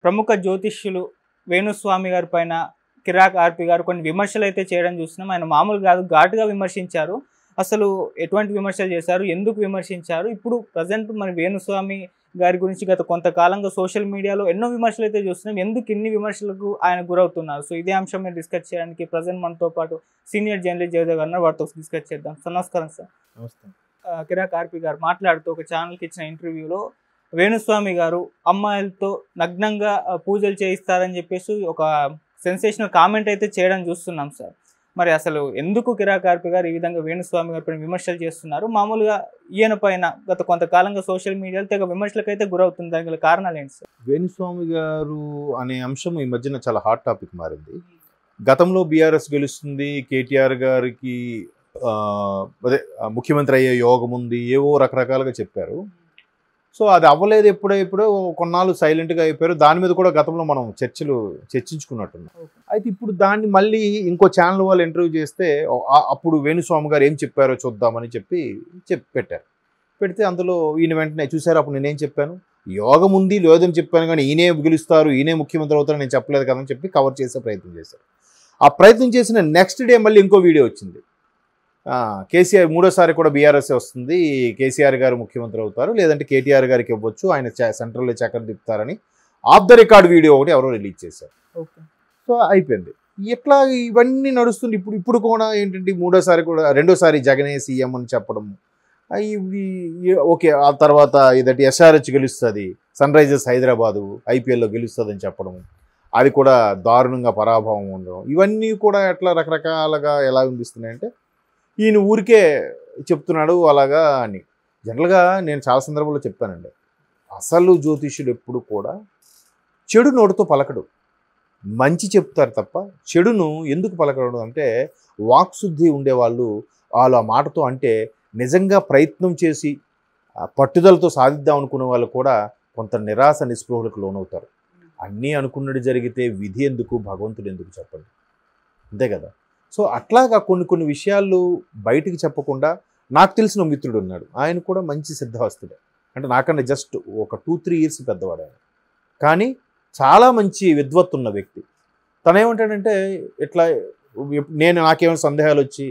ప్రముఖ జ్యోతిష్యులు వేణుస్వామి గారి పైన కిరాక్ ఆర్పి గారు కొన్ని విమర్శలు అయితే చేయడం చూస్తున్నాం. ఆయన మామూలు కాదు, ఘాటుగా విమర్శించారు. అసలు ఎటువంటి విమర్శలు చేశారు, ఎందుకు విమర్శించారు, ఇప్పుడు ప్రజెంట్ మన వేణుస్వామి గారి గురించి గత కొంతకాలంగా సోషల్ మీడియాలో ఎన్నో విమర్శలు అయితే చూస్తున్నాం. ఎందుకు ఇన్ని విమర్శలకు ఆయన గురవుతున్నారు? సో ఇదే అంశం మీద డిస్కస్ చేయడానికి ప్రజెంట్ మనతో పాటు సీనియర్ జర్నలిస్ట్ జయదేవ్ గారు వారితో డిస్కస్ చేద్దాం. సార్ నమస్కారం. సార్ నమస్తే. కిరాక్ ఆర్పి గారు మాట్లాడుతూ ఒక ఛానల్కి ఇచ్చిన ఇంటర్వ్యూలో వేణుస్వామి గారు అమ్మాయిలతో నగ్నంగా పూజలు చేయిస్తారని చెప్పేసి ఒక సెన్సేషనల్ కామెంట్ అయితే చేయడం చూస్తున్నాం సార్. మరి అసలు ఎందుకు కిరాక్ ఆర్పి గారు ఈ విధంగా వేణుస్వామి గారి పైన విమర్శలు చేస్తున్నారు? మామూలుగా ఈయన పైన గత కొంతకాలంగా సోషల్ మీడియాలో తెగ విమర్శలకైతే గురవుతుంది. దానికి గల కారణాలు ఏంటి సార్? వేణుస్వామి గారు అనే అంశం ఈ మధ్యన చాలా హాట్ టాపిక్ మారింది. గతంలో బీఆర్ఎస్ గెలుస్తుంది, కేటీఆర్ గారికి అదే ముఖ్యమంత్రి అయ్యే యోగం ఉంది, ఏవో రకరకాలుగా చెప్పారు. సో అది అవ్వలేదు. ఎప్పుడో కొన్నాళ్ళు సైలెంట్గా అయిపోయారు. దాని మీద కూడా గతంలో మనం చర్చించుకున్నట్టున్నాం. అయితే ఇప్పుడు దాన్ని మళ్ళీ ఇంకో ఛానల్ వాళ్ళు ఇంటర్వ్యూ చేస్తే అప్పుడు వేణుస్వామి గారు ఏం చెప్పారో చూద్దామని చెప్పి పెట్టారు. పెడితే అందులో ఈయన వెంటనే చూసారు, అప్పుడు నేనేం చెప్పాను, యోగం ఉంది లేదని చెప్పాను, కానీ ఈయనే గెలుస్తారు, ఈయనే ముఖ్యమంత్రి అవుతారని నేను చెప్పలేదు కదని చెప్పి కవర్ చేసే ప్రయత్నం చేశారు. ఆ ప్రయత్నం చేసిన నెక్స్ట్ డే మళ్ళీ ఇంకో వీడియో వచ్చింది. కేసీఆర్ మూడోసారి కూడా బీఆర్ఎస్ వస్తుంది, కేసీఆర్ గారు ముఖ్యమంత్రి అవుతారు, లేదంటే కేటీఆర్ గారికి ఇవ్వచ్చు, ఆయన సెంట్రల్లో చక్కెర తిప్పుతారని ఆఫ్ ద రికార్డ్ వీడియో ఒకటి ఎవరో రిలీజ్ చేశారు. సో అయిపోయింది. ఇట్లా ఇవన్నీ నడుస్తుంది. ఇప్పుడు కూడా ఏంటంటే మూడోసారి కూడా రెండోసారి జగనే సీఎం అని చెప్పడం, ఓకే ఆ తర్వాత ఇదటి ఎస్ఆర్హెచ్ గెలుస్తుంది, సన్ రైజర్స్ హైదరాబాదు ఐపీఎల్లో గెలుస్తుంది అని చెప్పడం, అది కూడా దారుణంగా పరాభవం ఉండడం, ఇవన్నీ కూడా ఎట్లా రకరకాలుగా ఎలా అనిపిస్తున్నాయంటే ఈయన ఊరికే చెప్తున్నాడు అలాగా అని. జనరల్గా నేను చాలా సందర్భాల్లో చెప్పానండి, అసలు జ్యోతిష్యుడు ఎప్పుడు కూడా చెడు నోటితో పలకడు, మంచి చెప్తారు తప్ప చెడును ఎందుకు పలకడం అంటే, వాక్శుద్ధి ఉండేవాళ్ళు వాళ్ళు ఆ మాటతో అంటే నిజంగా ప్రయత్నం చేసి పట్టుదలతో సాధిద్దాం అనుకునే వాళ్ళు కూడా కొంత నిరాశ నిస్పృహలకు లోనవుతారు. అన్నీ అనుకున్నది జరిగితే విధి ఎందుకు, భగవంతుడు ఎందుకు చెప్పండి, అంతే కదా. సో అట్లాగా కొన్ని విషయాలు బయటికి చెప్పకుండా, నాకు తెలిసిన మిత్రుడు ఉన్నాడు, ఆయన కూడా మంచి సిద్ధహస్తుడే, అంటే నాకన్నా జస్ట్ ఒక 2-3 ఇయర్స్ పెద్దవాడు ఆయన, కానీ చాలా మంచి విద్వత్తు ఉన్న వ్యక్తి. తనేమంటాడంటే ఇట్లా నాకేమైనా సందేహాలు వచ్చి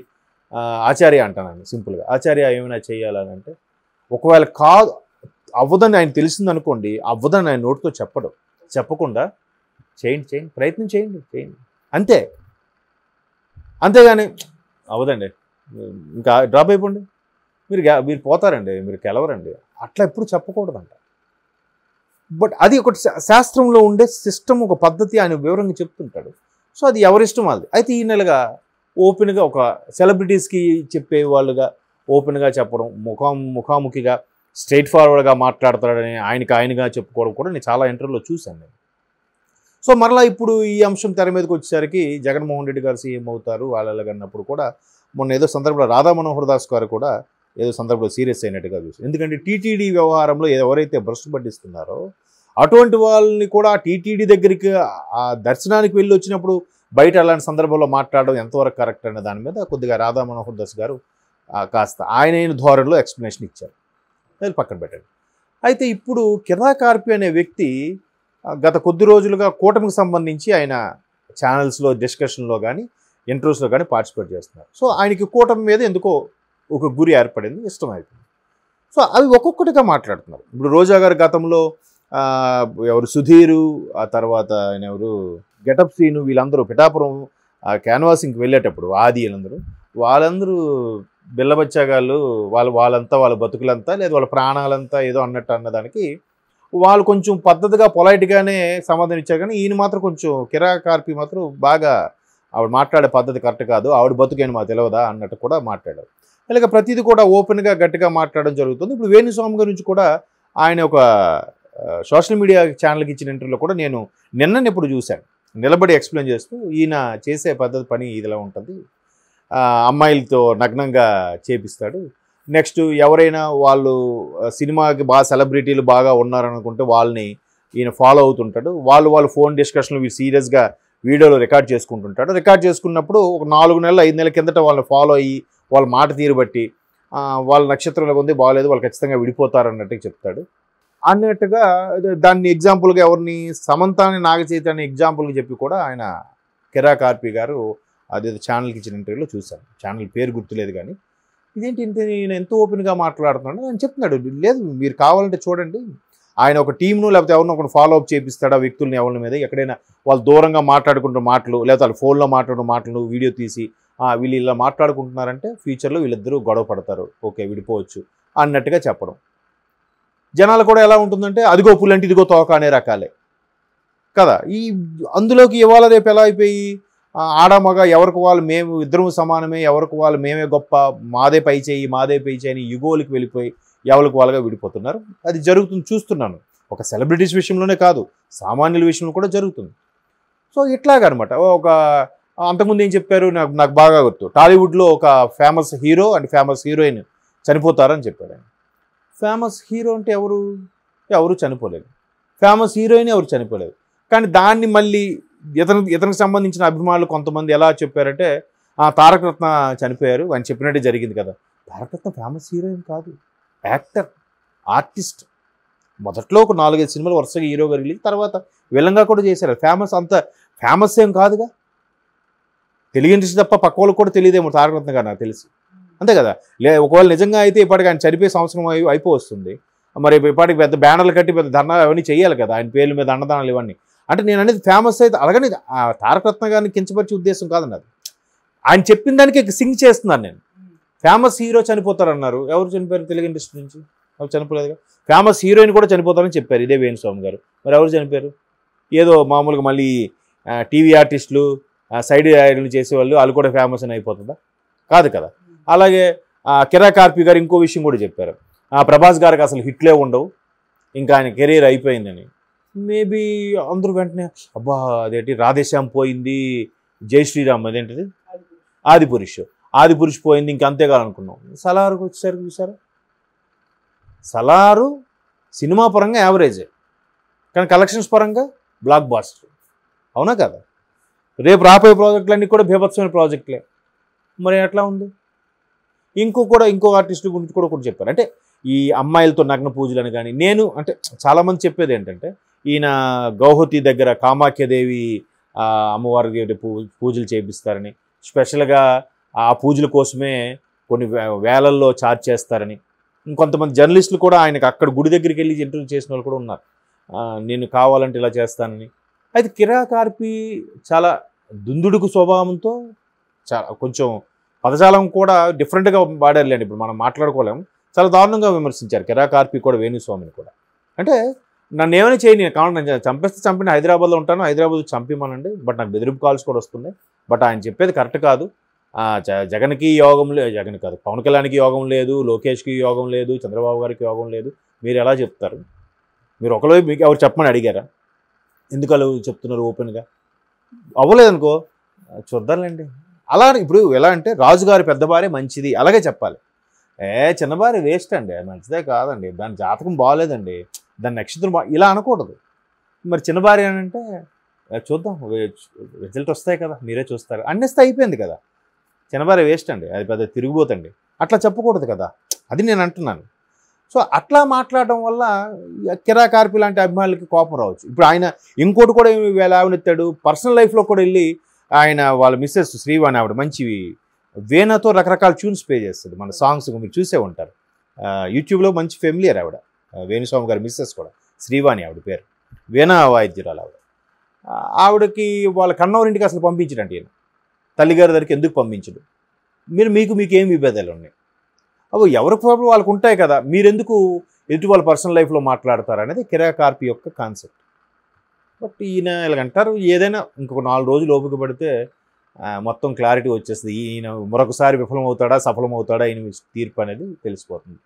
ఆచార్య అంటాను ఆయన సింపుల్గా, ఆచార్య ఏమైనా చేయాలని అంటే, ఒకవేళ అవ్వదని ఆయన తెలిసింది అనుకోండి, అవ్వదని ఆయన నోటితో చెప్పకుండా చేయండి, ప్రయత్నం చేయండి అంతే. అంతేగాని అవ్వదండి ఇంకా డ్రాప్ అయిపోండి, మీరు పోతారండి, మీరు గెలవరండి, అట్లా ఎప్పుడు చెప్పకూడదంట. బట్ అది ఒక శాస్త్రంలో ఉండే సిస్టమ్, ఒక పద్ధతి ఆయన వివరంగా చెప్తుంటాడు. సో అది ఎవరిష్టం వాళ్ళది. అయితే ఈ నెలగా ఓపెన్గా ఒక సెలబ్రిటీస్కి చెప్పే వాళ్ళుగా ఓపెన్గా చెప్పడం, ముఖాముఖిగా స్ట్రైట్ ఫార్వర్డ్గా మాట్లాడతాడని ఆయనగా చెప్పుకోవడం కూడా నేను చాలా ఇంటర్వ్యూలో చూశాను నేను. సో మరలా ఇప్పుడు ఈ అంశం తెర మీదకి వచ్చేసరికి జగన్మోహన్ రెడ్డి గారు సీఎం అవుతారు వాళ్ళగన్నప్పుడు కూడా మొన్న ఏదో సందర్భంలో రాధా మనోహర్ దాస్ గారు కూడా ఏదో సందర్భంలో సీరియస్ అయినట్టుగా చూసారు. ఎందుకంటే టీటీడీ వ్యవహారంలో ఎవరైతే భ్రష్టు పట్టిస్తున్నారో అటువంటి వాళ్ళని కూడా టీటీడీ దగ్గరికి ఆ దర్శనానికి వెళ్ళి వచ్చినప్పుడు బయట అలాంటి సందర్భంలో మాట్లాడడం ఎంతవరకు కరెక్ట్ అనే దాని మీద కొద్దిగా రాధా మనోహర్ దాస్ గారు కాస్త ఆయన ధోరణిలో ఎక్స్ప్లెనేషన్ ఇచ్చారు. అది పక్కన పెట్టండి. అయితే ఇప్పుడు కిరాక్ ఆర్పి అనే వ్యక్తి గత కొద్ది రోజులుగా కూటమికి సంబంధించి ఆయన ఛానల్స్లో డిస్కషన్లో కానీ ఇంటర్వ్యూస్లో కానీ పార్టిసిపేట్ చేస్తున్నారు. సో ఆయనకి కూటమి మీద ఎందుకో ఒక గురి ఏర్పడింది, ఇష్టమైపోయింది. సో అవి ఒక్కొక్కటిగా మాట్లాడుతున్నారు. ఇప్పుడు రోజా గారు గతంలో ఎవరు సుధీరు, ఆ తర్వాత ఆయన ఎవరు గెటప్ సీను, వీళ్ళందరూ పిఠాపురం క్యాన్వాసింగ్కి వెళ్ళేటప్పుడు ఆది వాళ్ళందరూ బిల్లబచ్చాగాళ్ళు, వాళ్ళంతా వాళ్ళ బతుకులంతా లేదా వాళ్ళ ప్రాణాలంతా ఏదో అన్నట్టు అన్నదానికి వాళ్ళు కొంచెం పద్ధతిగా పొలైట్గానే సమాధానం ఇచ్చారు. కానీ ఈయన మాత్రం కొంచెం కిరాక్ ఆర్పి మాత్రం బాగా ఆవిడ మాట్లాడే పద్ధతి కరెక్ట్ కాదు, ఆవిడ బతుకేని మాకు తెలియదా అన్నట్టు కూడా మాట్లాడారు. ఇలాగ ప్రతిదీ కూడా ఓపెన్గా గట్టిగా మాట్లాడడం జరుగుతుంది. ఇప్పుడు వేణుస్వామి గురించి కూడా ఆయన ఒక సోషల్ మీడియా ఛానల్కి ఇచ్చిన ఇంటర్వ్యూలో కూడా నేను నిన్నప్పుడు చూశాను, నిలబడి ఎక్స్ప్లెయిన్ చేస్తూ ఈయన చేసే పని ఇదిలా ఉంటుంది, అమ్మాయిలతో నగ్నంగా చేపిస్తాడు, నెక్స్ట్ ఎవరైనా వాళ్ళు సినిమాకి బాగా సెలబ్రిటీలు బాగా ఉన్నారనుకుంటే వాళ్ళని ఈయన ఫాలో అవుతుంటాడు, వాళ్ళు ఫోన్ డిస్కషన్లు సీరియస్గా వీడియోలో రికార్డ్ చేసుకుంటుంటాడు. రికార్డ్ చేసుకున్నప్పుడు ఒక 4 నెలలు 5 నెలల కిందట వాళ్ళని ఫాలో అయ్యి వాళ్ళ మాట తీరు బట్టి వాళ్ళ నక్షత్రంలో ఉంది బాగలేదు, వాళ్ళు ఖచ్చితంగా విడిపోతారు అన్నట్టుగా చెప్తాడు. అన్నట్టుగా దాన్ని ఎగ్జాంపుల్గా ఎవరిని సమంతాని నాగచైతన్య ఎగ్జాంపుల్గా చెప్పి కూడా ఆయన కిరాక్ ఆర్పి గారు అదేదో ఛానల్కి ఇచ్చిన ఇంటర్వ్యూలో చూశాను. ఛానల్ పేరు గుర్తులేదు కానీ ఇదేంటి ఇంత నేను ఎంతో ఓపెన్గా మాట్లాడుతున్నాడు అని చెప్తున్నాడు. లేదు మీరు కావాలంటే చూడండి, ఆయన ఒక టీంను లేకపోతే ఎవరినో ఒకటి ఫాలో అప్ చేపిస్తాడు ఆ వ్యక్తుల్ని ఎవరి మీద, ఎక్కడైనా వాళ్ళు దూరంగా మాట్లాడుకుంటున్న మాటలు లేకపోతే వాళ్ళు ఫోన్లో మాట్లాడిన మాటలు వీడియో తీసి వీళ్ళు ఇలా మాట్లాడుకుంటున్నారంటే ఫ్యూచర్లో వీళ్ళిద్దరూ గొడవ పడతారు, ఓకే విడిపోవచ్చు అన్నట్టుగా చెప్పడం. జనాలు కూడా ఎలా ఉంటుందంటే అదిగో పుల్లంటే ఇదిగో తోక అనే రకాలే కదా. అందులోకి ఇవాళ రేపు ఎలా అయిపోయి ఆడమగ ఎవరికి వాళ్ళు మేము ఇద్దరం సమానమే, ఎవరికి వాళ్ళు మేమే గొప్ప, మాదే పై చేయి అని యుగోలకి వెళ్ళిపోయి ఎవరికి వాళ్ళగా విడిపోతున్నారు. అది జరుగుతుంది, చూస్తున్నాను. ఒక సెలబ్రిటీస్ విషయంలోనే కాదు, సామాన్యుల విషయంలో కూడా జరుగుతుంది. సో ఇట్లాగనమాట. ఒక అంతకుముందు ఏం చెప్పారు నాకు బాగా గుర్తు, టాలీవుడ్లో ఒక famous hero and famous heroine చనిపోతారని చెప్పారు ఆయన. ఫేమస్ హీరో అంటే ఎవరు చనిపోలేదు, ఫేమస్ హీరోయిన్ ఎవరు చనిపోలేదు. కానీ దాన్ని మళ్ళీ ఇతనికి సంబంధించిన అభిమానులు కొంతమంది ఎలా చెప్పారంటే తారక రత్న చనిపోయారు అని చెప్పినట్టే జరిగింది కదా. తారక రత్న ఫేమస్ హీరోయిన్ కాదు, యాక్టర్, ఆర్టిస్ట్. మొదట్లో ఒక 4-5 సినిమాలు వరుసగా హీరోగా రిలీజ్, తర్వాత విలన్గా కూడా చేశారు. అంత ఫేమస్ ఏం కాదుగా. తెలుగు ఇండస్ట్రీ తప్ప పక్క వాళ్ళకి కూడా తెలియదేమో తారక రత్న గారు నాకు తెలిసి, అంతే కదా. ఒకవేళ నిజంగా అయితే ఇప్పటికి ఆయన చనిపోయే సంవత్సరం అయిపోతుంది. మరి ఇప్పటికి పెద్ద బ్యానర్లు కట్టి పెద్ద ధర్నాలు అవన్నీ చేయాలి కదా, ఆయన పేర్ల మీద అన్నదానాలు ఇవన్నీ. అంటే నేను అనేది ఫేమస్ అయితే అలాగని తారక రత్న గారిని కించపరిచే ఉద్దేశం కాదండి అది. ఆయన చెప్పిన దానికి సింగ్ చేస్తున్నాను నేను. ఫేమస్ హీరో చనిపోతారన్నారు, ఎవరు చనిపోయారు తెలుగు ఇండస్ట్రీ నుంచి? ఎవరు చనిపోలేదుగా. ఫేమస్ హీరోయిన్ కూడా చనిపోతారని చెప్పారు ఇదే వేణుస్వామి గారు. మరి ఎవరు చనిపోయారు? ఏదో మామూలుగా మళ్ళీ టీవీ ఆర్టిస్టులు సైడ్ యాడ్లు చేసేవాళ్ళు వాళ్ళు కూడా ఫేమస్ అని అయిపోతుందా? కాదు కదా. అలాగే కిరాక్ ఆర్పి గారు ఇంకో విషయం కూడా చెప్పారు, ప్రభాస్ గారికి అసలు హిట్లే ఉండవు, ఇంకా ఆయన కెరీర్ అయిపోయిందని. మేబీ అందరూ వెంటనే అబ్బా అదేంటి రాధేశ్యామ్ పోయింది, జై శ్రీరామ్ అదేంటిది ఆదిపురుష్ పోయింది, ఇంక అంతేకాదనుకున్నాం. సలారుకు వచ్చేసరికి చూసారా, సలారు సినిమా పరంగా యావరేజే కానీ కలెక్షన్స్ పరంగా బ్లాక్ బాస్టర్, అవునా కదా. రేపు రాబోయే ప్రాజెక్టులన్నీ కూడా బీభత్సమైన ప్రాజెక్టులే. మరి ఎట్లా ఉంది? ఇంకో ఆర్టిస్ట్ గురించి కూడా చెప్పారు. అంటే ఈ అమ్మాయిలతో నగ్న పూజలని కానీ నేను అంటే చాలామంది చెప్పేది ఏంటంటే ఈయన గౌహతి దగ్గర కామాఖ్యదేవి అమ్మవారికి పూజలు చేపిస్తారని, స్పెషల్గా ఆ పూజల కోసమే కొన్ని వేలల్లో ఛార్జ్ చేస్తారని. ఇంకొంతమంది జర్నలిస్టులు కూడా ఆయనకు అక్కడ గుడి దగ్గరికి వెళ్ళి ఇంటర్వ్యూ చేసిన వాళ్ళు కూడా ఉన్నారు, నేను కావాలంటే ఇలా చేస్తానని. అయితే కిరాక్ ఆర్పి చాలా దుందుడుకు స్వభావంతో చాలా కొంచెం పదజాలం కూడా డిఫరెంట్గా వాడారులేండి. ఇప్పుడు మనం మాట్లాడుకోలేము, చాలా దారుణంగా విమర్శించారు కిరాక్ ఆర్పి కూడా వేణుస్వామిని కూడా. అంటే నన్ను ఏమైనా చేయని, కావాలి నేను చంపేస్తే చంపిన, హైదరాబాద్లో ఉంటాను, హైదరాబాద్ చంపిమనండి, బట్ నాకు బెదిరింపు కాల్స్ కూడా వస్తున్నాయి, బట్ ఆయన చెప్పేది కరెక్ట్ కాదు. జగన్కి యోగం లేదు, జగన్ కాదు పవన్ కళ్యాణ్కి యోగం లేదు, లోకేష్కి యోగం లేదు, చంద్రబాబు గారికి యోగం లేదు, మీరు ఎలా చెప్తారు? మీరు ఒకవేళ మీకు ఎవరు చెప్పమని అడిగారా? ఎందుకు అలా చెప్తున్నారు ఓపెన్గా? అవ్వలేదనుకో చూద్దాంలేండి. అలా ఇప్పుడు ఎలా అంటే రాజుగారి పెద్ద భార్య మంచిది అలాగే చెప్పాలి. చిన్న భార్య వేస్ట్ అండి, మంచిదే కాదండి, దాని జాతకం బాగోలేదండి, దాని నక్షత్రం ఇలా అనకూడదు. మరి చిన్న భార్య అని అంటే చూద్దాం, రిజల్ట్ వస్తాయి కదా, మీరే చూస్తారు అన్నేస్తే అయిపోయింది కదా. చిన్న భార్య వేస్ట్ అండి, అది పెద్ద తిరిగిపోతండి, అట్లా చెప్పకూడదు కదా, అది నేను అంటున్నాను. సో అట్లా మాట్లాడడం వల్ల కిరాక్ ఆర్పి లాంటి అభిమానులకి కోపం రావచ్చు. ఇప్పుడు ఆయన ఇంకోటి కూడా లేవనెత్తాడు, పర్సనల్ లైఫ్లో కూడా వెళ్ళి ఆయన వాళ్ళ మిస్సెస్ శ్రీవాణి ఆవిడ మంచి వీణతో రకరకాల ట్యూన్స్ ప్లే చేస్తుంది, మన సాంగ్స్ మీరు చూసే ఉంటారు యూట్యూబ్లో, మంచి ఫెమిలియర్ ఆవిడ. వేణుస్వామి గారి మిస్సెస్ కూడా శ్రీవాణి ఆవిడ పేరు, వీణా వాయిద్యురాలు ఆవిడ. ఆవిడకి వాళ్ళ కన్నవరింటికి అసలు పంపించడండి ఈయన, తల్లిగారి దగ్గరికి ఎందుకు పంపించడు? మీకు ఏం విభేదాలు ఉన్నాయి? అవి ఎవరి ప్రాబ్లం వాళ్ళకు ఉంటాయి కదా, మీరెందుకు ఎదుటి వాళ్ళ పర్సనల్ లైఫ్లో మాట్లాడతారు అనేది కిరాక్ ఆర్పి యొక్క కాన్సెప్ట్. బట్ ఈయన ఇలాగంటారు, ఏదైనా ఇంకొక 4 రోజులు ఓపిక పడితే మొత్తం క్లారిటీ వచ్చేస్తుంది. ఈయన మరొకసారి విఫలమవుతాడా సఫలమవుతాడా ఈయన తీర్పు అనేది తెలిసిపోతుంది.